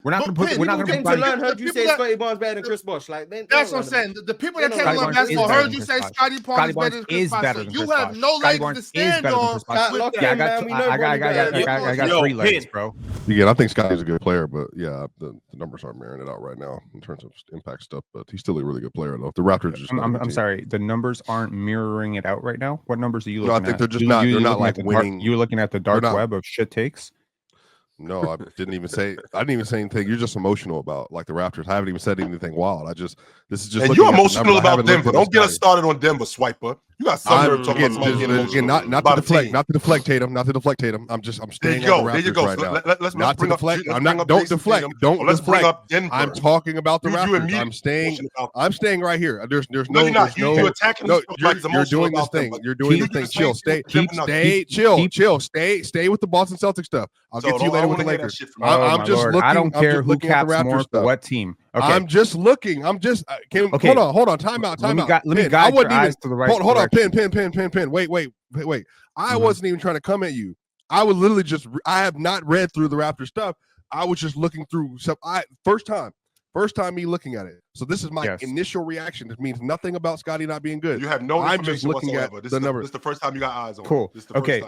We're not going to learn. Heard you say Scottie Barnes better than Chris Bosh. Like that's what I'm saying. The people that came to learn basketball heard you say Scottie Barnes is better than Chris Bosh. So you have no legs to stand on. Yeah, I got 3 legs, bro. Yeah, I think Scottie's a good player, but yeah, the numbers aren't mirroring it out right now in terms of impact stuff. But he's still a really good player, though. The Raptors are just. I'm sorry, the numbers aren't mirroring it out right now. What numbers are you looking at? I think they're just not. They're not like winning. You're looking at the dark web of shit takes. No, I didn't even say anything. You're just emotional about like the Raptors. I haven't even said anything wild. This is just. And you're emotional about Denver. Don't get us started on Denver, Swiper. You got some talking about not to deflect Tatum. I'm staying on the Raptors right now. Let's not to deflect. Don't deflect. Don't bring up Denver. I'm talking about the Raptors. I'm staying right here. There's no. You're attacking. No, you're doing this thing. You're doing this thing. Chill. Chill. Stay with the Boston Celtics stuff. I'll get to you later with the Lakers. I'm just looking. I don't care who caps more for what team. Okay. I'm just looking. Okay. Hold on. Time out. Let me guide your eyes to the right. Hold on. Pin. Wait. I wasn't even trying to come at you. I was literally I have not read through the Raptor stuff. I was just looking through stuff. First time me looking at it. So this is my initial reaction. It means nothing about Scottie not being good. You have no information. I'm just looking whatsoever. At the numbers. This is the first time you got eyes on. Cool. Okay.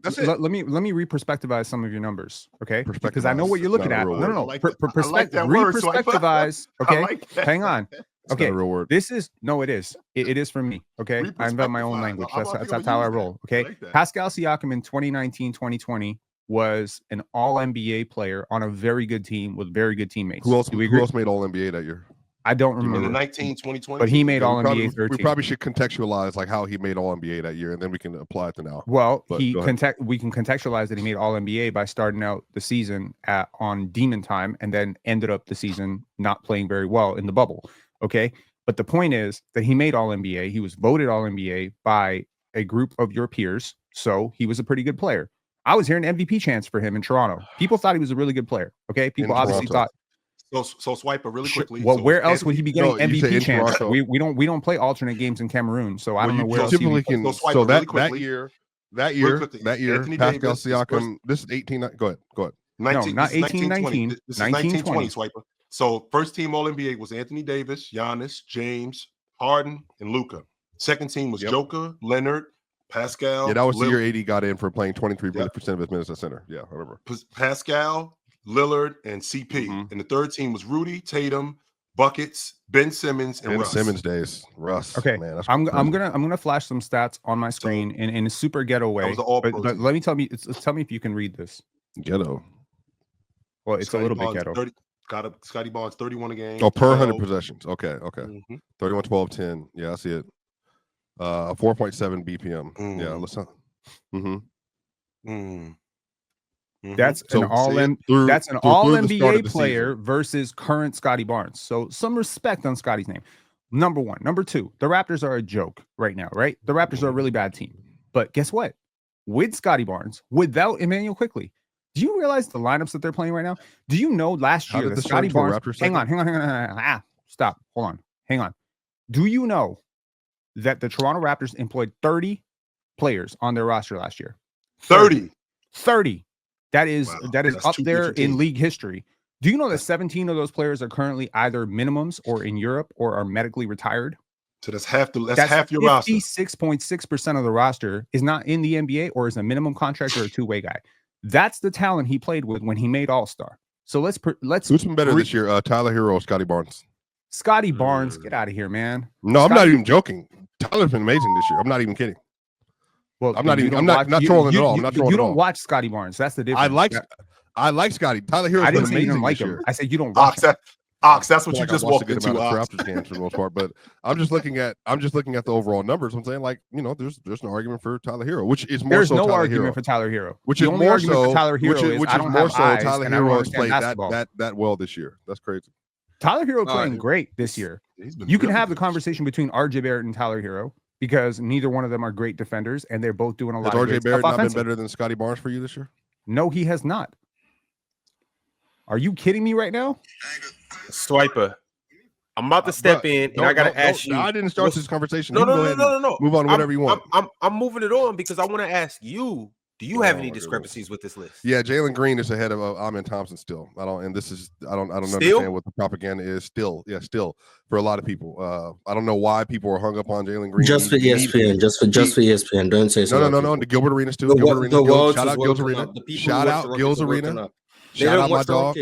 That's it. Let me re-perspectivize some of your numbers. Okay. Because I know what you're looking at. No. Re-perspectivize. Okay. Hang on. Okay, not a real word. This is it is. It is for me. Okay, I invent my own language. That's how I roll. Okay, like Pascal Siakam in 2019-2020 was an All-NBA player on a very good team with very good teammates. Who else made All-NBA that year? I don't remember. In the 2020, but he made All-NBA 13. We probably should contextualize like how he made All-NBA that year, and then we can apply it to now. Well, we can contextualize that he made All-NBA by starting out the season on demon time, and then ended up the season not playing very well in the bubble. Okay. But the point is that he made All-NBA. He was voted All-NBA by a group of your peers. So he was a pretty good player. I was hearing MVP chants for him in Toronto. People thought he was a really good player. Okay. People obviously thought. So Swiper really quickly. Well, where else would he be getting MVP chants? We don't play alternate games in Cameroon. So I don't know where else. So that year, Pascal Siakam, this is 18. Go ahead. No, not 18-19. This is 1920, Swiper. So first team All-NBA was Anthony Davis, Giannis, James, Harden, and Luka. Second team was Joker, Leonard, Pascal. Yeah, that was the year AD got in for playing 23% of his minutes at center. Yeah, I remember. Pascal, Lillard, and CP. Mm-hmm. And the third team was Rudy, Tatum, Buckets, Ben Simmons, and Russ. Simmons days. Russ. Okay, man, I'm gonna flash some stats on my screen in a super ghetto way. But let me tell me if you can read this. Ghetto. Well, it's a little bit ghetto. Got a Scottie Barnes 31 a game. Oh, per 100 possessions. Okay. Mm-hmm. 31, 12, 10. Yeah, I see it. 4.7 BPM. Yeah, listen. That's an all-NBA player versus current Scottie Barnes. So some respect on Scottie's name. Number one. Number two, the Raptors are a joke right now, right? The Raptors are a really bad team. But guess what? With Scottie Barnes, without Emmanuel Quickley, do you realize the lineups that they're playing right now? Do you know last year that Scottie Barnes... Hang on. Stop. Hold on. Hang on. Do you know that the Toronto Raptors employed 30 players on their roster last year? 30. That is up there in league history. Do you know that 17 of those players are currently either minimums or in Europe or are medically retired? So that's half your roster. 56.6% of the roster is not in the NBA or is a minimum contract or a two-way guy. That's the talent he played with when he made All-Star. So let's. Who's been better this year? Tyler Herro or Scottie Barnes? Scottie Barnes, get out of here, man. No, I'm not even joking. Tyler's been amazing this year. I'm not even kidding. Well, I'm not trolling at all. I'm not trolling. You don't watch Scottie Barnes. That's the difference. I like Scottie. Tyler Herro's been amazing. You don't like him. I said you don't watch him. Ox, that's what you just walked into. Raptors games for the most part, but I'm just looking at the overall numbers. I'm saying, like, there's an argument for Tyler Herro, which is more. There's no argument for Tyler Herro. Which is more so Tyler Herro. Which is more so Tyler Herro has played that well this year. That's crazy. Tyler Herro playing great this year. You can have the conversation between RJ Barrett and Tyler Herro because neither one of them are great defenders, and they're both doing a lot. Has RJ Barrett not been better than Scottie Barnes for you this year? No, he has not. Are you kidding me right now? Swiper. I'm about to step in, and I gotta ask you. I didn't start this conversation. No. Move on to whatever you want. I'm moving it on because I want to ask you Do you have any discrepancies with this list? Yeah, Jalen Green is ahead of Amen Thompson still. I don't understand what the propaganda is still. Yeah, still for a lot of people. I don't know why people are hung up on Jalen Green. Just for ESPN, just for ESPN. Don't say so. No. The Gilbert Arenas too. Shout out Gil's Arena. Shout out Gil's Arena. Shout out my dog.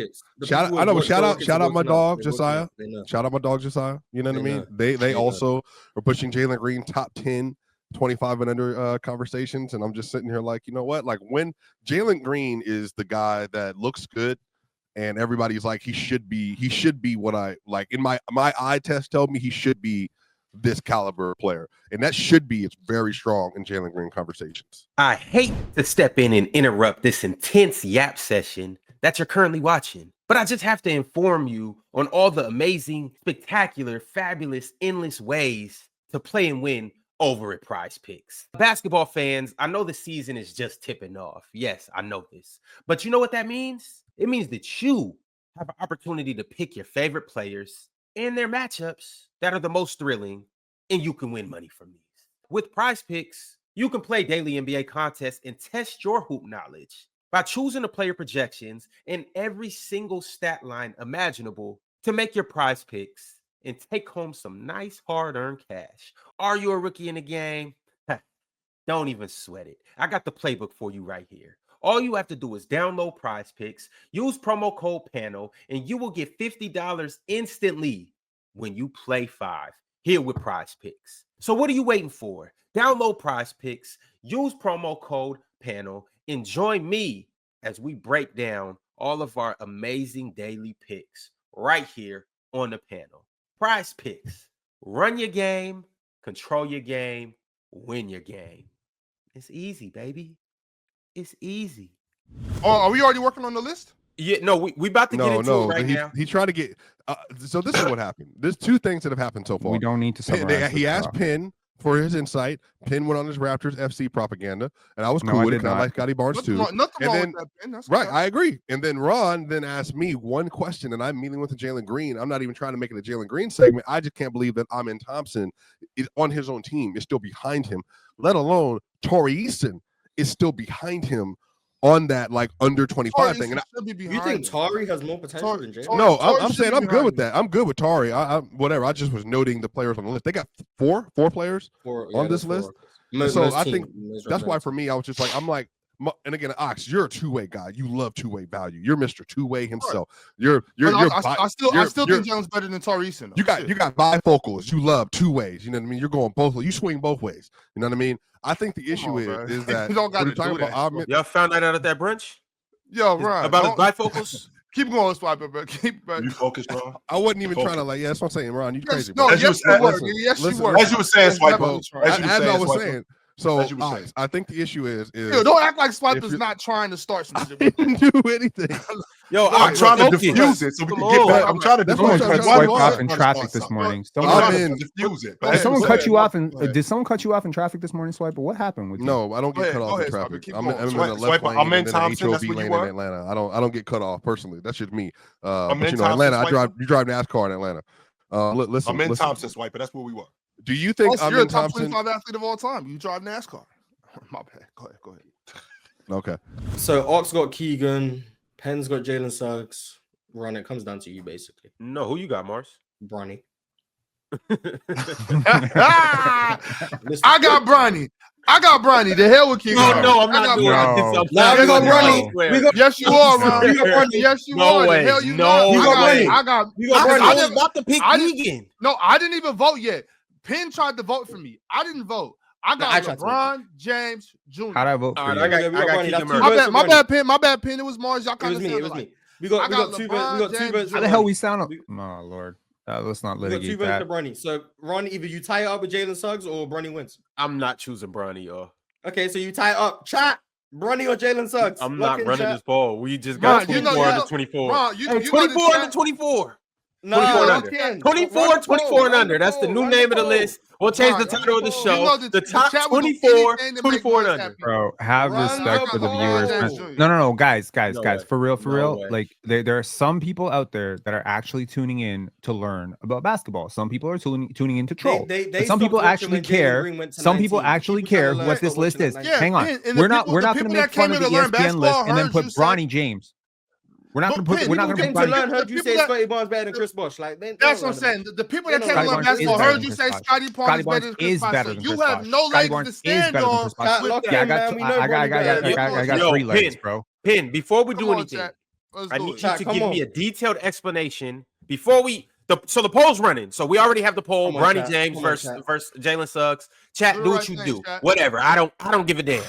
Shout out my dog Josiah. Shout out my dog Josiah. You know what I mean? They also are pushing Jalen Green top 10. 25 and under conversations, and I'm just sitting here like, you know what? Like when Jalen Green is the guy that looks good, and everybody's like, he should be what I like. In my eye test told me he should be this caliber player, and that should be it's very strong in Jalen Green conversations. I hate to step in and interrupt this intense yap session that you're currently watching, but I just have to inform you on all the amazing, spectacular, fabulous, endless ways to play and win over at PrizePicks. Basketball fans, I know the season is just tipping off. Yes, I know this. But you know what that means? It means that you have an opportunity to pick your favorite players and their matchups that are the most thrilling, and you can win money from these. With PrizePicks, you can play daily NBA contests and test your hoop knowledge by choosing the player projections and every single stat line imaginable to make your PrizePicks and take home some nice hard-earned cash. Are you a rookie in the game? Don't even sweat it. I got the playbook for you right here. All you have to do is download PrizePicks, use promo code PANEL, and you will get $50 instantly when you play 5 here with PrizePicks. So what are you waiting for? Download PrizePicks, use promo code PANEL, and join me as we break down all of our amazing daily picks right here on the panel. PrizePicks. Run your game, control your game, win your game. It's easy, baby. It's easy. Oh, are we already working on the list? Yeah, no, we about to get into it right now. He tried to get. So this is what happened. There's 2 things that have happened so far. We don't need to summarize. He asked Penn for his insight. Penn went on his Raptors FC propaganda, and I was cool with it because I like Scottie Barnes too. Nothing wrong with that, Penn. That's right, I agree. And then Ron then asked me one question, and I'm meeting with the Jalen Green. I'm not even trying to make it a Jalen Green segment. I just can't believe that Amen Thompson is on his own team, is still behind him, let alone Torrey Eason is still behind him on that like under 25 thing. And you think Torrey has more potential than Jalen? No, I'm saying I'm good with that. I'm good with Torrey. I whatever. I just was noting the players on the list. They got four players on this list. So I think that's why for me, I was just like, I'm like, and again, Ox, you're a two-way guy. You love two-way value. You're Mr. Two-way himself. I still think Jalen's better than Torrey Eason. You got bifocals. You love two ways. You know what I mean? You're going both ways. You swing both ways. You know what I mean? I think the issue is that we're talking about. Y'all found that out at that brunch? Yo, right. About his bifocals? Keep going, Swiper, bro. You focused, Ron? I wasn't even trying to like. Yeah, that's what I'm saying, Ron. You crazy? No, bro. yes, you were. As you were saying, Swiper. As I was saying. So I think the issue is don't act like Swiper's not trying to start some shit. I didn't do anything. Yo, I'm trying to diffuse it so we can get back. I'm trying to diffuse it. Swipe off in traffic this morning. Diffuse it. Did someone cut you off in traffic this morning, Swiper? What happened with you? No, I don't get cut off in traffic. I'm in the left lane and then the HOV lane in Atlanta. I don't get cut off personally. That's just me. But you know, Atlanta, you drive NASCAR in Atlanta. Listen, I'm in Thompson, Swiper. That's where we were. Do you think you're a top 25 athlete of all time? You drive NASCAR. My bad. Go ahead. Okay. So Ox got Keegan, Penn's got Jalen Suggs. Ron, it comes down to you basically. No, who you got, Mars? Bronny. I got Bronny. The hell with Keegan. No, I'm not doing this. We got Bronny. Yes, you are, Ron. Yes, you are. The hell you not. I got Bronny. I was about to pick Keegan. No, I didn't even vote yet. Penn tried to vote for me. I didn't vote. I got LeBron James Jr. How'd I vote for you? I got Keegan Murray. My bad, Penn. It was Mars. Y'all kind of it was me. We got two votes. How the hell we sound up? Oh, Lord. Let's not litigate that. 2 votes to Bronny. So, Ron, either you tie it up with Jalen Suggs or Bronny wins. I'm not choosing Bronny, y'all. Okay, so you tie it up. Chat. Bronny or Jalen Suggs? I'm not running this ball. We just got 24 to 24. Ron, 24 to 24. No, 24 and under. That's the new name of the list. We'll change the title of the show. The top 24 and under. Bro, have respect for the viewers. No, guys. For real. Like there are some people out there that are actually tuning in to learn about basketball. Some people are tuning in to troll. But some people actually care. Some people actually care what this list is. Hang on. We're not going to make fun of the ESPN list and then put Bronny James. We're not going to put to learn. Heard you say Scottie Barnes better than Chris Bosh. Like that's what I'm saying. The people that came to learn basketball heard you say Scottie Barnes better than Chris Bosh. You have no legs to stand on. I got 3 legs, bro. Pin, before we do anything, I need you to give me a detailed explanation before we. So the poll's running. So we already have the poll. Bronny James versus Jalen Suggs. Chat, do what you do. Whatever. I don't give a damn.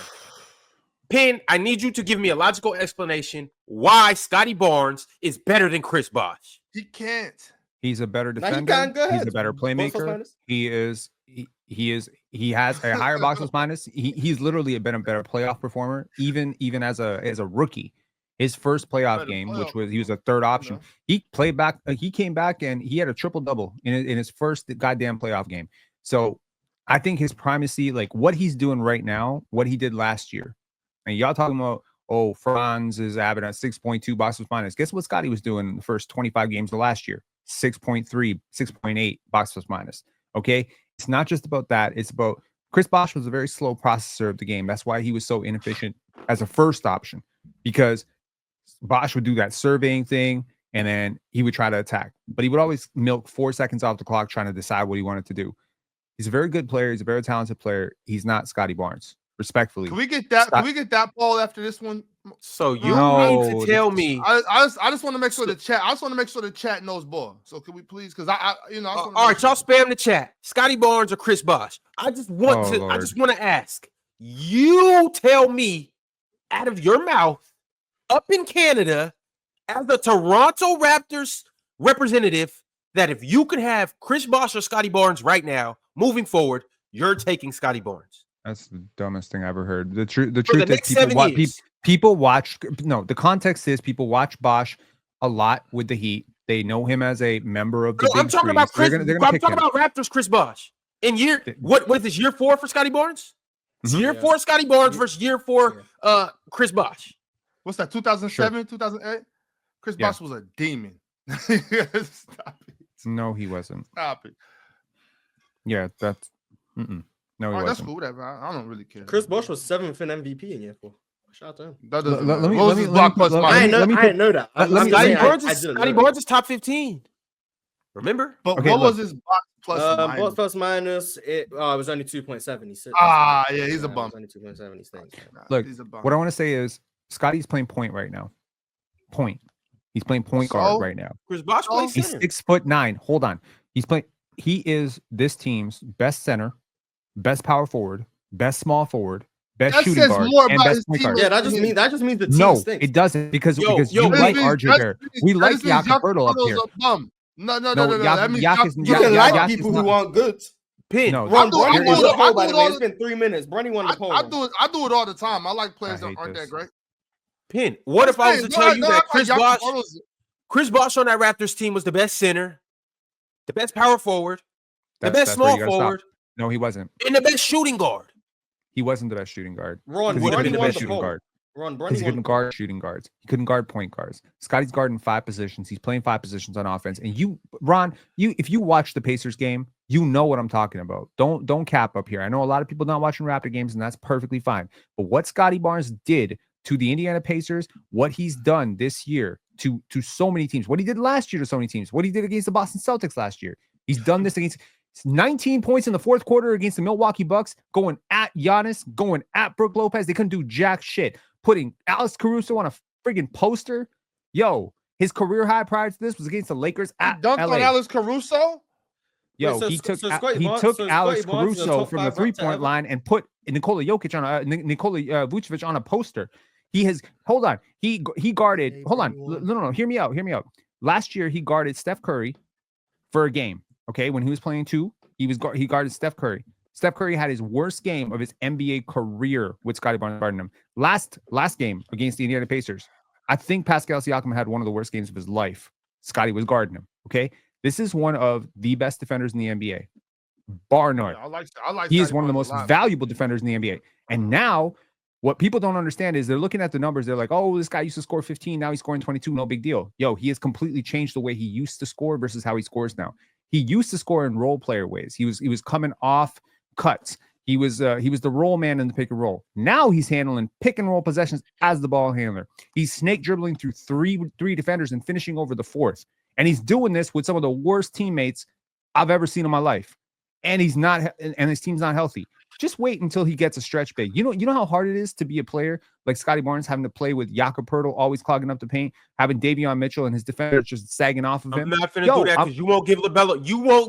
Pin, I need you to give me a logical explanation why Scottie Barnes is better than Chris Bosh. He can't. He's a better defender. He's a better playmaker. He has a higher box plus minus. He's literally been a better playoff performer, even as a rookie. His first playoff game, which was he was a third option. He played back. He came back and he had a triple double in his first goddamn playoff game. So I think his primacy, like what he's doing right now, what he did last year. And y'all talking about, Franz is averaging at 6.2 box plus minus. Guess what Scottie was doing in the first 25 games of last year? 6.3, 6.8 box plus minus. Okay. It's not just about that. It's about Chris Bosh was a very slow processor of the game. That's why he was so inefficient as a first option, because Bosh would do that surveying thing and then he would try to attack, but he would always milk 4 seconds off the clock trying to decide what he wanted to do. He's a very good player. He's a very talented player. He's not Scottie Barnes. Respectfully, can we get that? Can we get that poll after this one? So you need to tell me. I just want to make sure the chat. I just want to make sure the chat knows ball. So can we please? Because all right, y'all spam the chat. Scottie Barnes or Chris Bosh? I just want to ask. You tell me out of your mouth, up in Canada, as the Toronto Raptors representative, that if you could have Chris Bosh or Scottie Barnes right now, moving forward, you're taking Scottie Barnes. That's the dumbest thing I ever heard. The truth is people watch. No, the context is people watch Bosh a lot with the Heat. They know him as a member of the. I'm talking about Chris. I'm talking about Raptors. Chris Bosh in year what is this year 4 for Scottie Barnes? Mm-hmm. Year 4 Scottie Barnes versus year 4 Chris Bosh. What's that? 2007, 2008. Chris Bosh was a demon. Stop it. No, he wasn't. Stop it. Yeah, that's. No, he wasn't. That's cool. Whatever. I don't really care. Chris Bosh was 7th in MVP in year 4. Shout out to him. I didn't know that. Scottie Barnes is top 15. Remember? But what was his box plus minus? Box plus minus? It was only 2.7. He said. He's a bump. Only 2.7. He thinks. Look, what I want to say is Scottie's playing point right now. Point. He's playing point guard right now. Chris Bosh plays center. He's 6'9". Hold on. He is this team's best center, best power forward, best small forward, best shooting guard, and best point guard. Yeah, that just means the team stinks. It doesn't, because you like RJ Barrett. We like Jakob Poeltl up here. No. That means you can like people who want goods. Pin. No, Bronny won the poll, by the way. It's been 3 minutes. Bronny won the poll. I do it all the time. I like players that aren't that great. Pin. What if I was to tell you that Chris Bosh on that Raptors team was the best center, the best power forward, the best small forward? No, he wasn't. And the best shooting guard. He wasn't the best shooting guard. Ron, he couldn't been the best shooting guard. He couldn't guard shooting guards. He couldn't guard point guards. Scottie's guarding 5 positions. He's playing 5 positions on offense. And if you watch the Pacers game, you know what I'm talking about. Don't cap up here. I know a lot of people not watching Raptor games, and that's perfectly fine. But what Scottie Barnes did to the Indiana Pacers, what he's done this year to so many teams, what he did last year to so many teams, what he did against the Boston Celtics last year, he's done this against 19 points in the 4th quarter against the Milwaukee Bucks, going at Giannis, going at Brook Lopez. They couldn't do jack shit. Putting Alex Caruso on a friggin' poster. Yo, his career high prior to this was against the Lakers at dunked LA. on Alex Caruso? Yo, he took Alex Caruso from the 3-point line and put Nikola Vucevic on a poster. He guarded. No, hear me out. Last year he guarded Steph Curry for a game. Okay, when he was playing 2, he guarded Steph Curry. Steph Curry had his worst game of his NBA career with Scottie Barnes guarding him. Last game against the Indiana Pacers, I think Pascal Siakam had one of the worst games of his life. Scottie was guarding him. Okay, This is one of the best defenders in the NBA, bar none. I like. He is one of the most valuable defenders in the NBA. And now, what people don't understand is they're looking at the numbers. They're like, oh, this guy used to score 15. Now he's scoring 22. No big deal. Yo, he has completely changed the way he used to score versus how he scores now. He used to score in role player ways. He was coming off cuts. He was the roll man in the pick and roll. Now he's handling pick and roll possessions as the ball handler. He's snake dribbling through three defenders and finishing over the fourth. And he's doing this with some of the worst teammates I've ever seen in my life. And his team's not healthy. Just wait until he gets a stretch big. You know how hard it is to be a player like Scottie Barnes, having to play with Jakob Poeltl always clogging up the paint, having Davion Mitchell and his defenders just sagging off of him. I'm not finna do that because you won't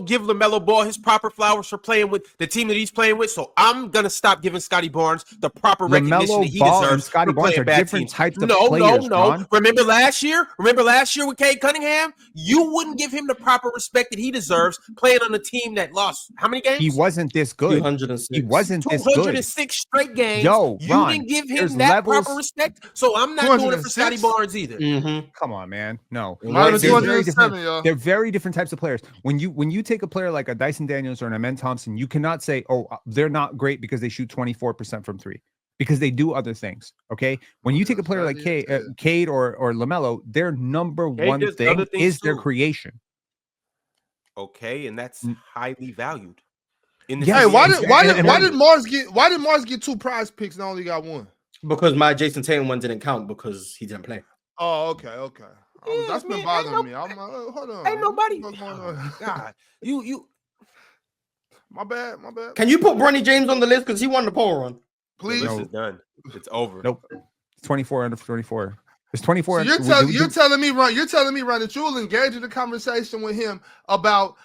give LaMelo Ball his proper flowers for playing with the team that he's playing with. So I'm gonna stop giving Scottie Barnes the proper recognition that he deserves. And Scottie Barnes are different types of players. No. Remember last year with Cade Cunningham? You wouldn't give him the proper respect that he deserves playing on a team that lost how many games? He wasn't this good. 206. He wasn't this good. 206 straight games. Yo, you Ron, didn't give him that proper respect, so I'm not doing it for Scottie Barnes either. Mm-hmm. Come on, man. No, they're very different types of players. When you take a player like a Dyson Daniels or an Amen Thompson, you cannot say, oh, they're not great because they shoot 24% from three, because they do other things. Okay, when you take a player like Cade or LaMelo, their number one thing is their creation. Okay, and that's highly valued. Why did Mars get 2 prize picks and only got 1? Because my Jason Tatum one didn't count because he didn't play. Oh, okay. That's been bothering me. I'm hold on. Ain't nobody. God, you. My bad. Can you put Bronny James on the list because he won the poll run? Please. This is done. It's over. Nope. It's 24 under 24. It's 24. So you're telling me, Ron, that you will engage in a conversation with him about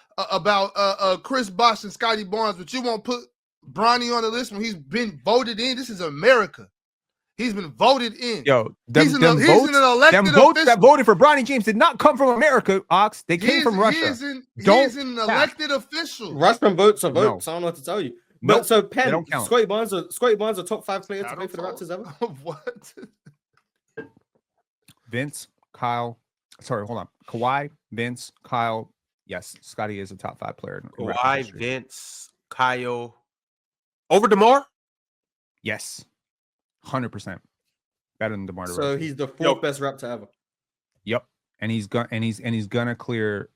Chris Bosh and Scottie Barnes, but you won't put Bronny on the list when he's been voted in. This is America. He's been voted in. Yo, he's an elected official. That voted for Bronny James did not come from America, Ox. They came from Russia. He's an elected official. Russian votes are votes. I don't know what to tell you. Nope, but so Penn, Scottie Barnes are top 5 players to play for the Raptors ever. What? Vince, Kyle. Sorry, hold on. Kawhi, Vince, Kyle. Yes, Scottie is a top 5 player. Kawhi, Vince, Kyle. Over DeMar? Yes. 100% better than DeMar DeRozan. So he's the 4th best Raptor ever. Yep, and he's gonna clear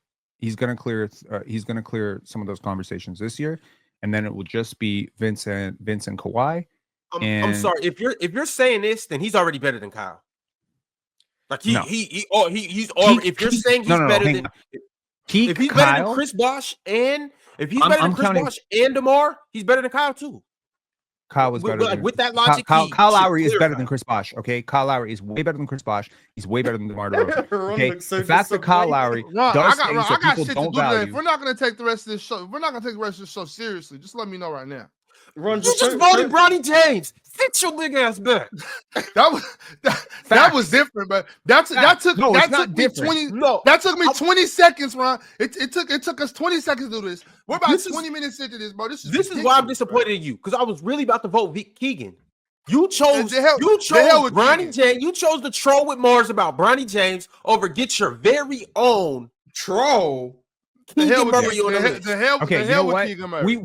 some of those conversations this year, and then it will just be Vince and Kawhi. I'm sorry, if you're saying this, then he's already better than Kyle. Like he's already. If you're saying he's better than Chris Bosh and Bosh and DeMar, he's better than Kyle too. Kyle was better with that logic. Kyle Lowry is better than Chris Bosh. Okay, Kyle Lowry is way better than Chris Bosh. He's way better than DeMar DeRozan. Okay, the fact that Kyle Lowry does things that people don't value. If we're not going to take the rest of this show, seriously, just let me know right now. You just voted Bronny James. Sit your big ass back. That was different, but that took me 20 seconds, Ron. It took us 20 seconds to do this. We're about 20 minutes into this, bro. This is why I'm disappointed in you, because I was really about to vote Keegan. You chose Bronny James. You chose to troll with Mars about Bronny James over get your very own troll. The hell with Keegan Murray.